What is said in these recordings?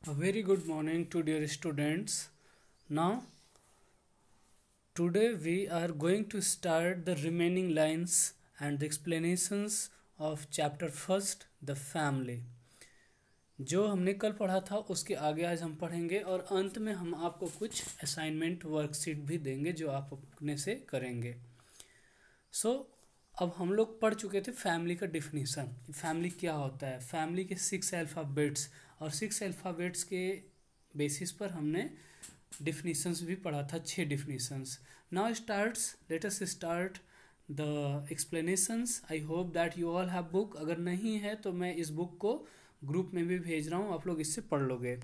A very good morning to dear students. Now, today we are going to start the remaining lines and the explanations of chapter first, the family. जो हमने कल पढ़ा था उसके आगे आज हम पढ़ेंगे और अंत में हम आपको कुछ असाइनमेंट वर्कशीट भी देंगे जो आप अपने से करेंगे। अब हम लोग पढ़ चुके थे फैमिली का डिफिनीसन, फैमिली क्या होता है, फैमिली के 6 अल्फ़ाबेट्स और 6 अल्फ़ाबेट्स के बेसिस पर हमने डिफिनीशंस भी पढ़ा था, 6 definitions. Now let us start the explanations. I hope that you all have book. अगर नहीं है तो मैं इस बुक को ग्रुप में भी भेज रहा हूँ, आप लोग इससे पढ़ लोगे।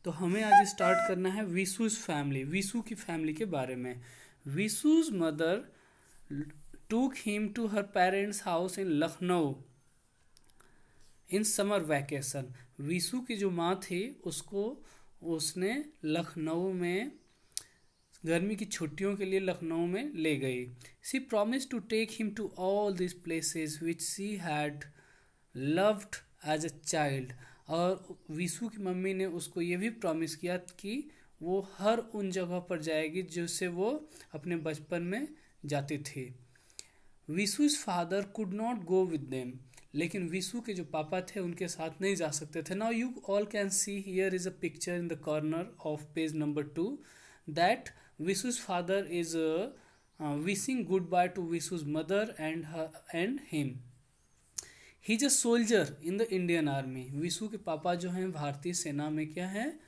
तो हमें आज स्टार्ट करना है विशुज फैमिली, विशु की फैमिली के बारे में। Vishu's mother took him to her parents' house in Lucknow in summer vacation. Vishu की जो माँ थी उसने लखनऊ में गर्मी की छुट्टियों के लिए लखनऊ में ले गई। She promise to take him to all this places which she had loved as a child. और विशु की मम्मी ने उसको ये भी प्रॉमिस किया कि वो हर उन जगह पर जाएगी जिससे वो अपने बचपन में जाती थी। Vishu's father could not go with them, लेकिन विशु के जो पापा थे उनके साथ नहीं जा सकते थे। Now you all can see here is a picture in the corner of page number 2 that Vishu's father is wishing goodbye to Vishu's mother and him. He is a soldier in the Indian army. Vishu के पापा जो हैं भारतीय सेना में क्या हैं,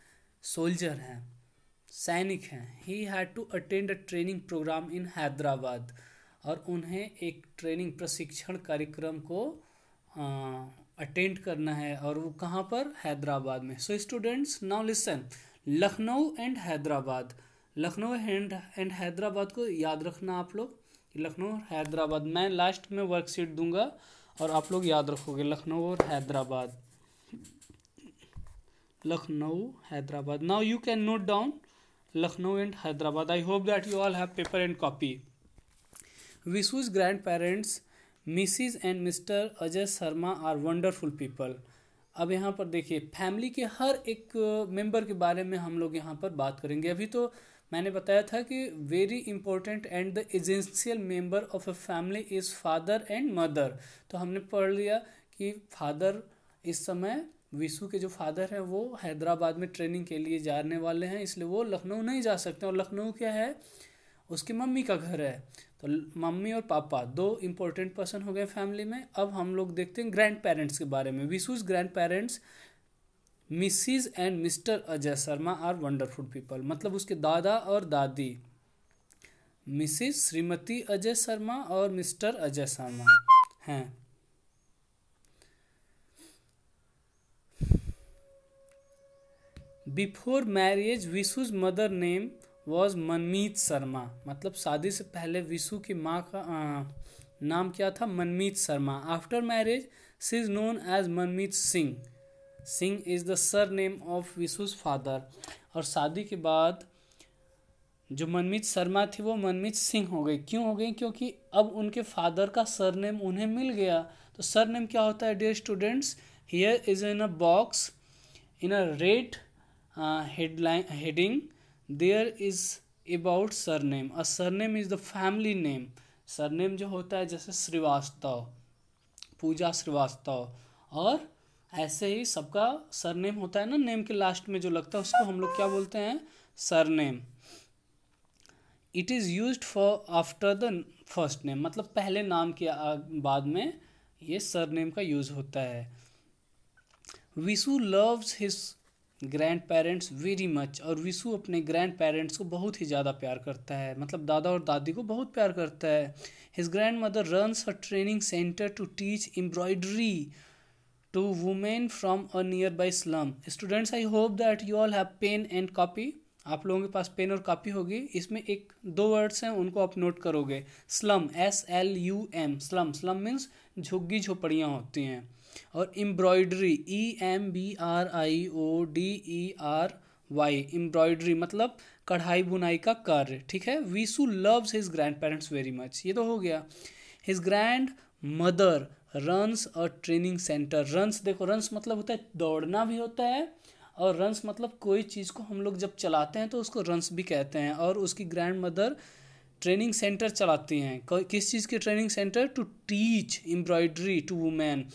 soldier हैं, सैनिक हैं। He had to attend a training programme in Hyderabad, और उन्हें एक ट्रेनिंग प्रशिक्षण कार्यक्रम को अटेंड करना है, और वो कहाँ पर, हैदराबाद में। So students now listen, Lucknow and Hyderabad. Lucknow and Hyderabad को याद रखना आप लोग, लखनऊ और हैदराबाद। मैं लास्ट में वर्कशीट दूंगा और आप लोग याद रखोगे लखनऊ और Hyderabad, Lucknow Hyderabad. Now you can note down Lucknow and Hyderabad. I hope that you all have paper and copy. Vishu's grandparents Mrs and Mr Ajay Sharma are wonderful people. अब यहाँ पर देखिए फैमिली के हर एक मेंबर के बारे में हम लोग यहाँ पर बात करेंगे। अभी तो मैंने बताया था कि very important and the essential member of a family is father and mother. तो हमने पढ़ लिया कि फादर, इस समय विशु के जो फादर हैं वो हैदराबाद में ट्रेनिंग के लिए जाने वाले हैं, इसलिए वो लखनऊ नहीं जा सकते। और लखनऊ क्या है, उसकी मम्मी का घर है। तो मम्मी और पापा दो इंपॉर्टेंट पर्सन हो गए फैमिली में। अब हम लोग देखते हैं ग्रैंड पेरेंट्स के बारे में। Vishu's grandparents Mrs and Mr Ajay Sharma are wonderful people. मतलब उसके दादा और दादी मिसिज श्रीमती अजय शर्मा और मिस्टर अजय शर्मा हैं। Before marriage Vishu's mother name was Manmeet Sharma. मतलब शादी से पहले विशु की माँ का नाम क्या था, Manmeet Sharma. After marriage she is known as Manmeet Singh. Singh is the surname of Vishu's father. और शादी के बाद जो मनमीत शर्मा थी वो मनमीत सिंह हो गई। क्यों हो गई, क्योंकि अब उनके फादर का सर नेम उन्हें मिल गया। तो सर नेम क्या होता है dear students, here is in a box in a red heading there is about surname. A surname is the family name. Surname जो होता है जैसे श्रीवास्तव, पूजा श्रीवास्तव, और ऐसे ही सबका सरनेम होता है ना, नेम के लास्ट में जो लगता है उसको हम लोग क्या बोलते हैं, surname. It is used for after the first name, मतलब पहले नाम के बाद में ये सरनेम का यूज होता है। Vishu loves his grand parents very much. और विशु अपने ग्रैंड पेरेंट्स को बहुत ही ज़्यादा प्यार करता है, मतलब दादा और दादी को बहुत प्यार करता है। His grandmother runs a training centre to teach embroidery to women from a nearby slum. Students I hope that you all have pen and copy. आप लोगों के पास पेन और कॉपी होगी। इसमें एक दो वर्ड्स हैं उनको आप नोट करोगे, slum, SLUM, slum. Slum means झुग्गी झोपड़ियाँ होती हैं। और एम्ब्रॉयडरी, EMBRIODERY, एम्ब्रॉयडरी मतलब कढ़ाई बुनाई का कार्य, ठीक है। Vishu loves his grand parents very much, ये तो हो गया। His grandmother runs a training centre. Runs देखो, रन्स मतलब होता है दौड़ना भी होता है और रंस मतलब कोई चीज़ को हम लोग जब चलाते हैं तो उसको रंस भी कहते हैं। और उसकी ग्रैंड मदर ट्रेनिंग सेंटर चलाती हैं। किस चीज़ के training centre? To teach embroidery to women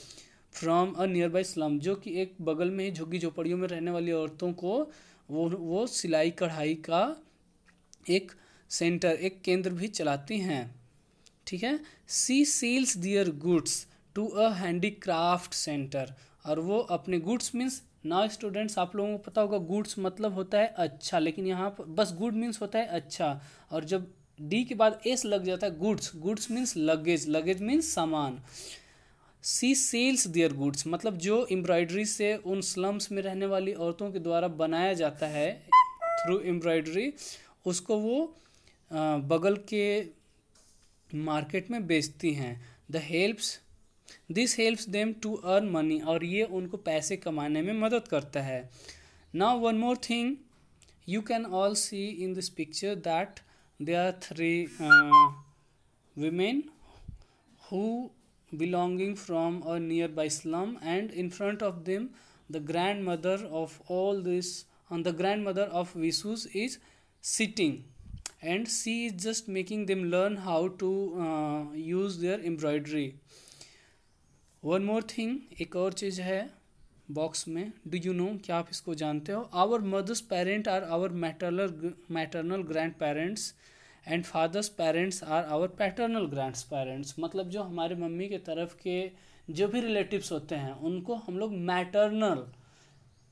from a nearby slum, जो कि एक बगल में ही झुग्गी झोपड़ियों में रहने वाली औरतों को वो सिलाई कढ़ाई का एक सेंटर, एक केंद्र भी चलाती हैं। ठीक है। She sells their goods to a handicraft centre, और वो अपने गुड्स मीन्स, नाउ स्टूडेंट्स आप लोगों को पता होगा गुड्स मतलब होता है अच्छा, लेकिन यहाँ पर बस गुड मीन्स होता है अच्छा, और जब डी के बाद एस लग जाता है goods, goods means luggage, luggage means सामान। सी सेल्स दियर गुड्स मतलब जो एम्ब्रॉयडरी से उन स्लम्स में रहने वाली औरतों के द्वारा बनाया जाता है थ्रू एम्ब्रॉयडरी, उसको वो बगल के मार्केट में बेचती हैं। This helps them to earn money, और ये उनको पैसे कमाने में मदद करता है। Now one more thing you can all see in this picture that there are three women who belonging from a nearby slum, and in front of them the grandmother of all this, and the grandmother of Visus is sitting, and she is just making them learn how to use their embroidery. One more thing, एक और चीज़ है box में, do you no, क्या आप इसको जानते हो? Our mother's parent are our maternal grandparents and father's parents are our paternal grandparents, मतलब जो हमारे मम्मी के तरफ के जो भी रिलेटिव्स होते हैं उनको हम लोग मैटरनल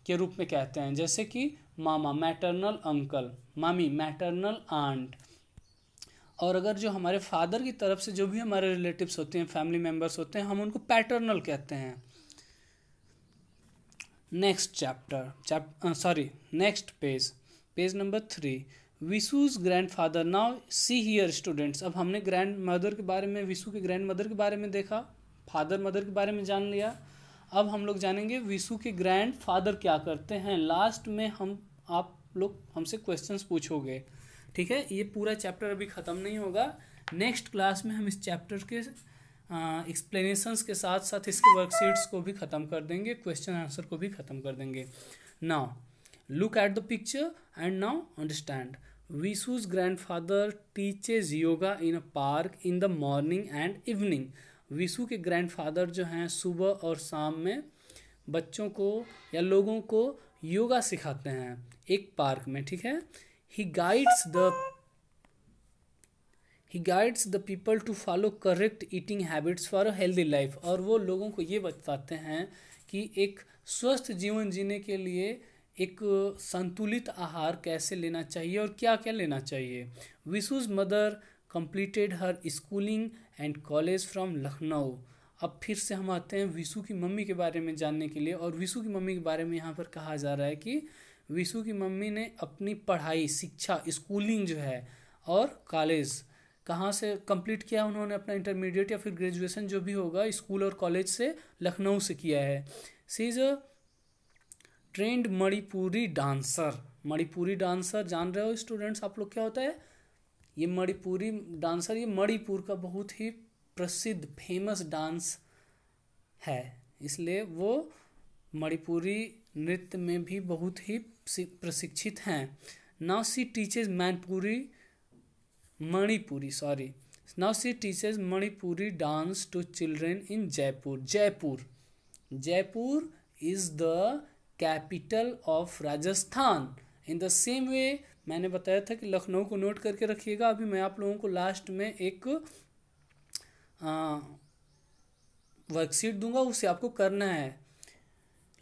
के रूप में कहते हैं, जैसे कि मामा मैटरनल अंकल, मामी मैटरनल आंट। और अगर जो हमारे फादर की तरफ से जो भी हमारे रिलेटिव्स होते हैं, फैमिली मेम्बर्स होते हैं, हम उनको पैटर्नल कहते हैं। Next next page number 3, Vishu's grandfather. Now see here students, अब हमने ग्रैंड मदर के बारे में, विशु के ग्रैंड मदर के बारे में देखा, फादर मदर के बारे में जान लिया। अब हम लोग जानेंगे विशु के ग्रैंड फादर क्या करते हैं। लास्ट में आप लोग हमसे क्वेश्चंस पूछोगे, ठीक है। ये पूरा चैप्टर अभी ख़त्म नहीं होगा, नेक्स्ट क्लास में हम इस चैप्टर के एक्सप्लेनेशंस के साथ साथ इसके वर्कशीट्स को भी ख़त्म कर देंगे, क्वेश्चन आंसर को भी ख़त्म कर देंगे। Now look at the picture and now understand. Vishu's grandfather teaches yoga in a park in the morning and evening. Vishu के ग्रैंडफादर जो हैं सुबह और शाम में बच्चों को या लोगों को योगा सिखाते हैं एक पार्क में, ठीक है। He guides the people to follow correct eating habits for a healthy life, और वो लोगों को ये बताते हैं कि एक स्वस्थ जीवन जीने के लिए एक संतुलित आहार कैसे लेना चाहिए और क्या क्या लेना चाहिए। Vishu's mother completed her schooling and college from Lucknow. अब फिर से हम आते हैं विशु की मम्मी के बारे में जानने के लिए, और विशु की मम्मी के बारे में यहाँ पर कहा जा रहा है कि विशु की मम्मी ने अपनी पढ़ाई, शिक्षा, स्कूलिंग जो है और कॉलेज कहाँ से कंप्लीट किया उन्होंने, अपना इंटरमीडिएट या फिर ग्रेजुएशन जो भी होगा स्कूल और कॉलेज से लखनऊ से किया है। She is a trend Manipuri dancer. Manipuri dancer जान रहे हो स्टूडेंट्स आप लोग क्या होता है? ये मणिपुरी डांसर, ये मणिपुर का बहुत ही प्रसिद्ध फेमस डांस है, इसलिए वो मणिपुरी नृत्य में भी बहुत ही प्रशिक्षित हैं। Now she teaches Manipuri dance to children in Jaipur. Jaipur is the capital of Rajasthan. In the same way मैंने बताया था कि लखनऊ को नोट करके रखिएगा। अभी मैं आप लोगों को लास्ट में एक वर्कशीट दूंगा, उसे आपको करना है।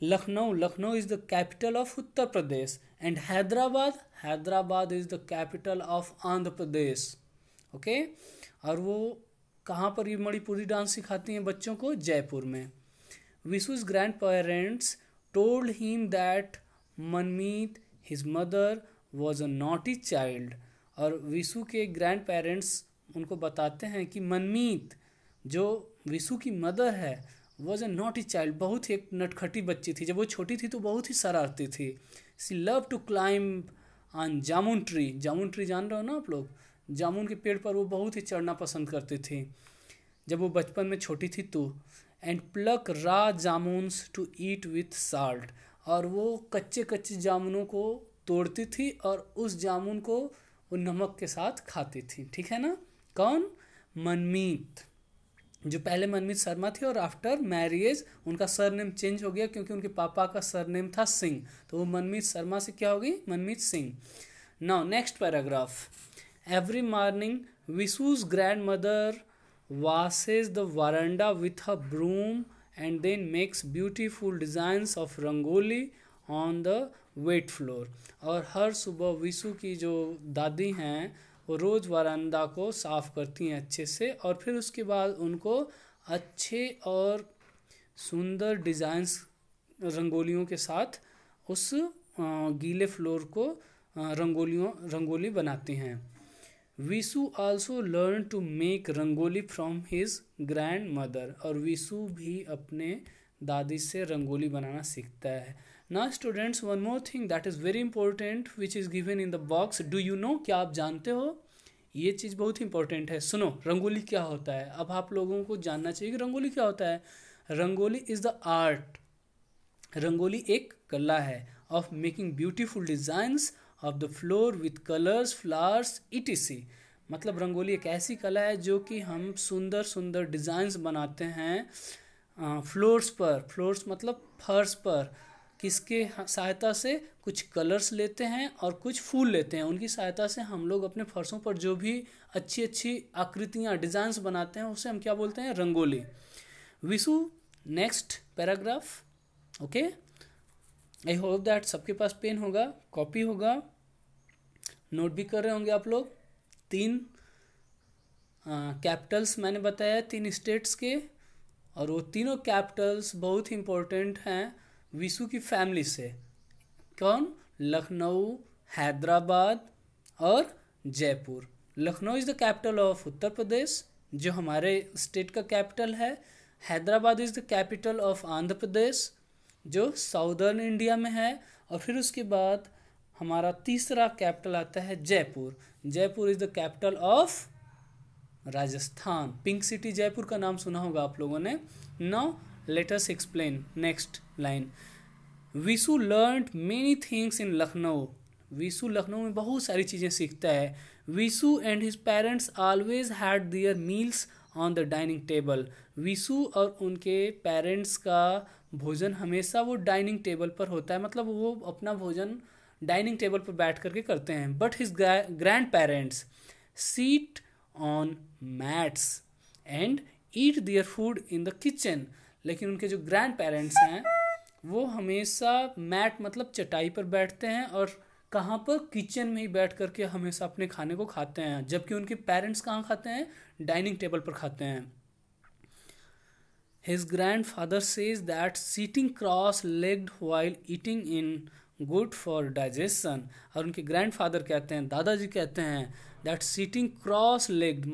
Lucknow is the capital of Uttar Pradesh, and Hyderabad is the capital of Andhra Pradesh. Okay, और वो कहाँ पर ये मणिपुरी डांस सिखाती हैं बच्चों को? जयपुर में। विशु's grandparents told him that Manmeet his mother was a naughty child। और विशु के ग्रैंड पेरेंट्स उनको बताते हैं कि मनमीत जो विशु की मदर है वॉज अ नॉटी चाइल्ड, बहुत ही एक नटखटी बच्ची थी। जब वो छोटी थी तो बहुत ही शरारती थी। She love to climb on jamun tree. Jamun tree जान रहे हो ना आप लोग? जामुन के पेड़ पर वो बहुत ही चढ़ना पसंद करती थी जब वो बचपन में छोटी थी तो। एंड प्लक रा jamuns to eat with salt. और वो कच्चे कच्चे जामुनों को तोड़ती थी और उस जामुन को वो नमक के साथ खाती थी, ठीक है ना। कौन? मनमीत, जो पहले मनमीत शर्मा थी और आफ्टर मैरिज उनका सरनेम चेंज हो गया क्योंकि उनके पापा का सरनेम था सिंह, तो वो मनमीत शर्मा से क्या हो गई? Manmeet Singh. Now next paragraph. Every morning Vishu's grandmother washes the veranda with her broom and then makes beautiful designs of rangoli on the wet floor। और हर सुबह विशु की जो दादी हैं वो रोज़ वरांडा को साफ़ करती हैं अच्छे से, और फिर उसके बाद उनको अच्छे और सुंदर डिज़ाइंस रंगोलियों के साथ उस गीले फ्लोर को रंगोली बनाती हैं। Vishu also learn to make rangoli from his grandmother, और विशु भी अपने दादी से रंगोली बनाना सीखता है। Now students, one more thing that is very important which is given in the box. Do you no? क्या आप जानते हो? ये चीज़ बहुत इंपॉर्टेंट है। सुनो, रंगोली क्या होता है। अब आप लोगों को जानना चाहिए कि रंगोली क्या होता है। Rangoli is the art, rangoli एक कला है of making beautiful designs of the floor with colours, flowers, etc.. मतलब रंगोली एक ऐसी कला है जो कि हम सुंदर सुंदर डिज़ाइंस बनाते हैं फ्लोर्स पर। फ्लोर्स मतलब फर्श पर। किसके सहायता से? कुछ कलर्स लेते हैं और कुछ फूल लेते हैं, उनकी सहायता से हम लोग अपने फर्शों पर जो भी अच्छी अच्छी आकृतियाँ, डिज़ाइंस बनाते हैं उसे हम क्या बोलते हैं? Rangoli. Vishu next paragraph. Okay, I hope that सबके पास पेन होगा, कॉपी होगा, नोट भी कर रहे होंगे आप लोग। 3 कैपिटल्स मैंने बताया 3 स्टेट्स के, और वो तीनों कैपिटल्स बहुत इंपॉर्टेंट हैं विशु की फैमिली से। कौन? लखनऊ, हैदराबाद और Jaipur. Lucknow is the capital of Uttar Pradesh, जो हमारे स्टेट का कैपिटल है। Hyderabad is the capital of Andhra Pradesh, जो साउदर्न इंडिया में है। और फिर उसके बाद हमारा तीसरा कैपिटल आता है Jaipur. Jaipur is the capital of Rajasthan. Pink city Jaipur का नाम सुना होगा आप लोगों ने। Now let us explain next line. Vishu learned many things in Lucknow. Vishu Lucknow में बहुत सारी चीज़ें सीखता है। Vishu and his parents always had there meals on the dining table. Vishu और उनके पेरेंट्स का भोजन हमेशा वो डाइनिंग टेबल पर होता है, मतलब वो अपना भोजन डाइनिंग टेबल पर बैठ करके करते हैं। But his grand parents seat on mats and eat their food in the kitchen. लेकिन उनके जो ग्रैंड पेरेंट्स हैं वो हमेशा मैट मतलब चटाई पर बैठते हैं, और कहाँ पर? किचन में ही बैठ करके हमेशा अपने खाने को खाते हैं। जबकि उनके पेरेंट्स कहाँ खाते हैं? डाइनिंग टेबल पर खाते हैं। His grandfather says that sitting cross-legged while eating in good for digestion। और उनके ग्रैंडफादर कहते हैं, दादाजी कहते हैं, that sitting cross-legged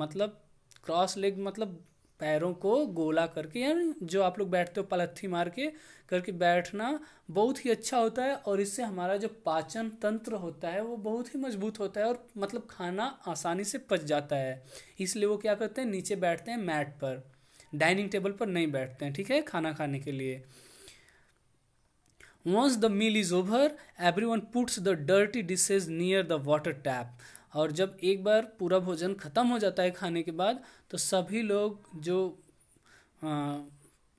मतलब पैरों को गोला करके, यानी जो आप लोग बैठते हो पलथी मार के करके बैठना बहुत ही अच्छा होता है, और इससे हमारा जो पाचन तंत्र होता है वो बहुत ही मजबूत होता है, और मतलब खाना आसानी से पच जाता है। इसलिए वो क्या करते हैं? नीचे बैठते हैं मैट पर, डाइनिंग टेबल पर नहीं बैठते हैं, ठीक है, खाना खाने के लिए। Once the meal is over, everyone puts the dirty dishes near the water tap। और जब एक बार पूरा भोजन ख़त्म हो जाता है खाने के बाद, तो सभी लोग जो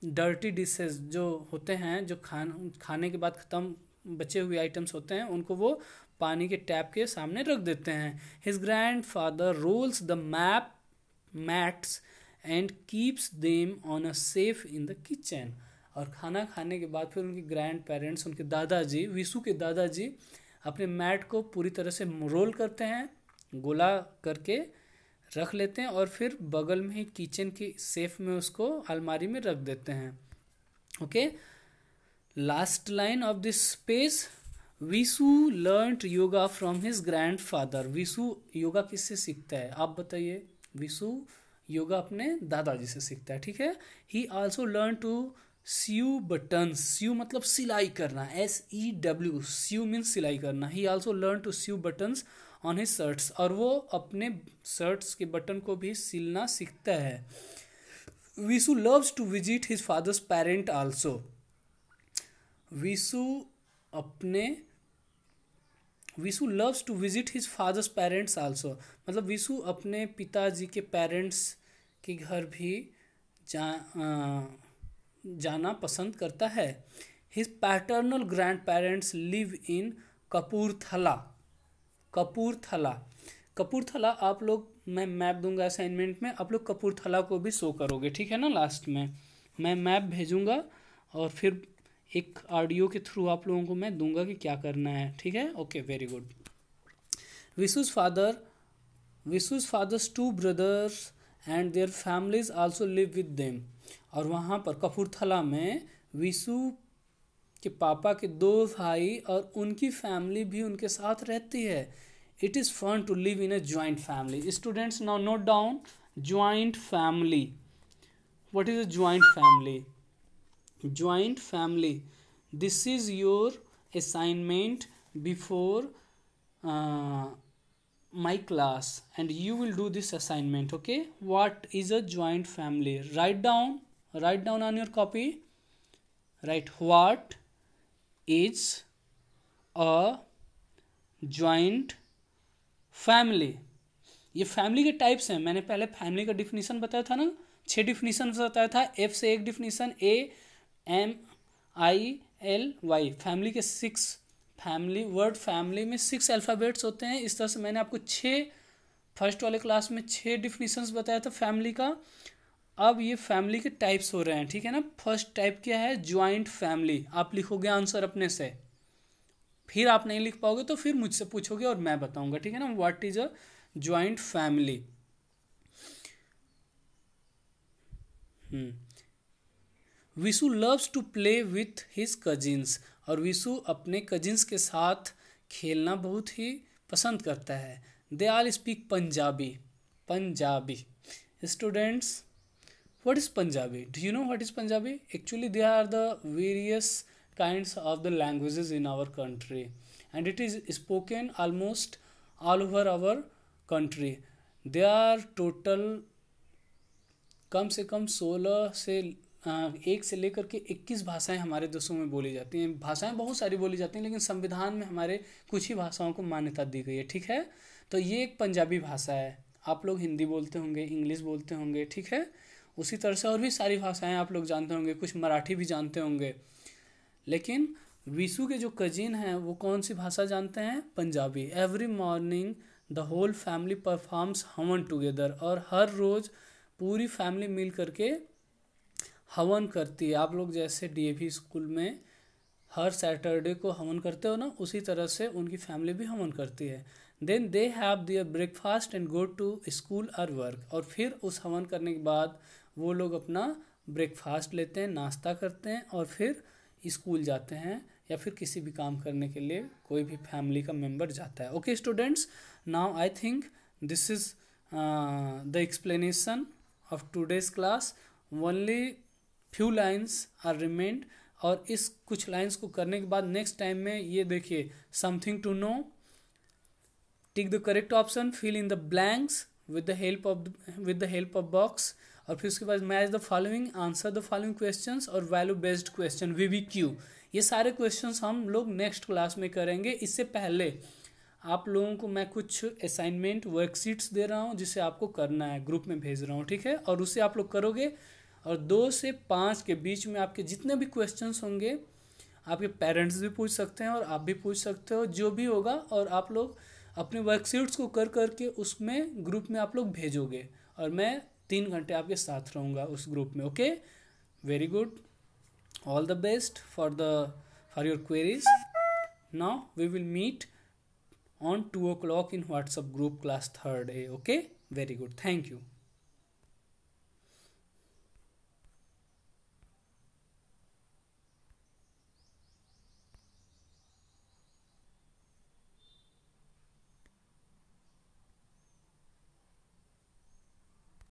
डर्टी डिशेस जो होते हैं, जो खाने के बाद ख़त्म बचे हुए आइटम्स होते हैं, उनको वो पानी के टैप के सामने रख देते हैं। His grandfather rolls the mats and keeps them on a safe in the kitchen. और खाना खाने के बाद फिर उनके ग्रैंड पेरेंट्स, उनके दादाजी, विशु के दादाजी अपने मैट को पूरी तरह से रोल करते हैं, गोला करके रख लेते हैं, और फिर बगल में ही किचन की सेफ में उसको अलमारी में रख देते हैं। Okay, last line of this page. Vishu learned yoga from his grandfather. Vishu yoga किससे सीखता है आप बताइए? विशु योगा अपने दादाजी से सीखता है, ठीक है। He also learn to sew buttons. Sew मतलब सिलाई करना, SEW, सीव मीन्स सिलाई करना। He also learn to sew buttons on his shirts, और वो अपने शर्ट्स के बटन को भी सिलना सीखता है। Vishu loves to visit his father's parent also. Vishu अपने Vishu loves to visit his father's parents also, मतलब विशु अपने पिताजी के पेरेंट्स के घर भी जाना पसंद करता है। His paternal grand parents live in Kapurthala. Kapurthala, Kapurthala आप लोग, मैं मैप दूंगा असाइनमेंट में, आप लोग कपूरथला को भी शो करोगे, ठीक है ना। लास्ट में मैं मैप भेजूंगा और फिर एक ऑडियो के थ्रू आप लोगों को मैं दूंगा कि क्या करना है, ठीक है। Okay, very good. Vishu's father's two brothers and their families also live with them. और वहाँ पर कपूरथला में विशु के पापा के 2 भाई और उनकी फैमिली भी उनके साथ रहती है। It is fun to live in a joint family. Students, now note down joint family. What is a joint family? Joint family, this is your assignment before my class and you will do this assignment, okay? What is a joint family? Write down on your copy. Write, what is a joint family? ये family के types हैं। मैंने पहले family का definition बताया था ना, 6 definition बताया था। F से एक डिफिनीशन, AMILY, फैमिली के 6 वर्ड फैमिली में 6 अल्फ़ाबेट्स होते हैं। इस तरह से मैंने आपको 6 फर्स्ट वाले क्लास में 6 डिफिनीशंस बताया था फैमिली का। अब ये फैमिली के टाइप्स हो रहे हैं, ठीक है ना। फर्स्ट टाइप क्या है? Joint family. आप लिखोगे आंसर अपने से, फिर आप नहीं लिख पाओगे तो फिर मुझसे पूछोगे और मैं बताऊंगा, ठीक है ना। What is a joint family? Vishu loves to play with his cousins. और विशु अपने कजिन्स के साथ खेलना बहुत ही पसंद करता है। They all speak Punjabi. Punjabi students, what is Punjabi? Do you know what is Punjabi? Actually they are the various kinds of the languages in our country and it is spoken almost all over our country. There are total कम से कम 16 से 1 से लेकर के 21 भाषाएं हमारे देशों में बोली जाती हैं। भाषाएं बहुत सारी बोली जाती हैं, लेकिन संविधान में हमारे कुछ ही भाषाओं को मान्यता दी गई है, ठीक है। तो ये एक पंजाबी भाषा है। आप लोग हिंदी बोलते होंगे, इंग्लिश बोलते होंगे, ठीक है। उसी तरह से और भी सारी भाषाएं आप लोग जानते होंगे, कुछ मराठी भी जानते होंगे। लेकिन विशु के जो कजिन हैं वो कौन सी भाषा जानते हैं? Punjabi. Every morning the whole family performs havan together. और हर रोज़ पूरी फैमिली मिल करके हवन करती है। आप लोग जैसे डीएवी स्कूल में हर सैटरडे को हवन करते हो ना, उसी तरह से उनकी फैमिली भी हवन करती है। Then they have their breakfast and go to school और वर्क। और फिर उस हवन करने के बाद वो लोग अपना ब्रेकफास्ट लेते हैं, नाश्ता करते हैं और फिर स्कूल जाते हैं या फिर किसी भी काम करने के लिए कोई भी फैमिली का मेंबर जाता है। Okay students, now I think this is the explanation of today's class. Only few lines are remained. और इस कुछ लाइन्स को करने के बाद नेक्स्ट टाइम में ये देखिए, something to know, tick the correct option, fill in the blanks with the help of box. और फिर उसके बाद match the following, answer the following questions और वैल्यू बेस्ड क्वेश्चन, VBQ। ये सारे क्वेश्चंस हम लोग नेक्स्ट क्लास में करेंगे। इससे पहले आप लोगों को मैं कुछ असाइनमेंट वर्कशीट्स दे रहा हूँ जिसे आपको करना है, ग्रुप में भेज रहा हूँ, ठीक है। और उसे आप लोग करोगे और 2 से 5 के बीच में आपके जितने भी क्वेश्चंस होंगे, आपके पेरेंट्स भी पूछ सकते हैं और आप भी पूछ सकते हो, जो भी होगा। और आप लोग अपने वर्कशीट्स को कर करके उसमें ग्रुप में आप लोग भेजोगे और मैं 3 घंटे आपके साथ रहूँगा उस ग्रुप में। Okay, very good, all the best for your queries. Now we will meet on 2 o'clock in WhatsApp group class 3rd A. Okay, very good, thank you.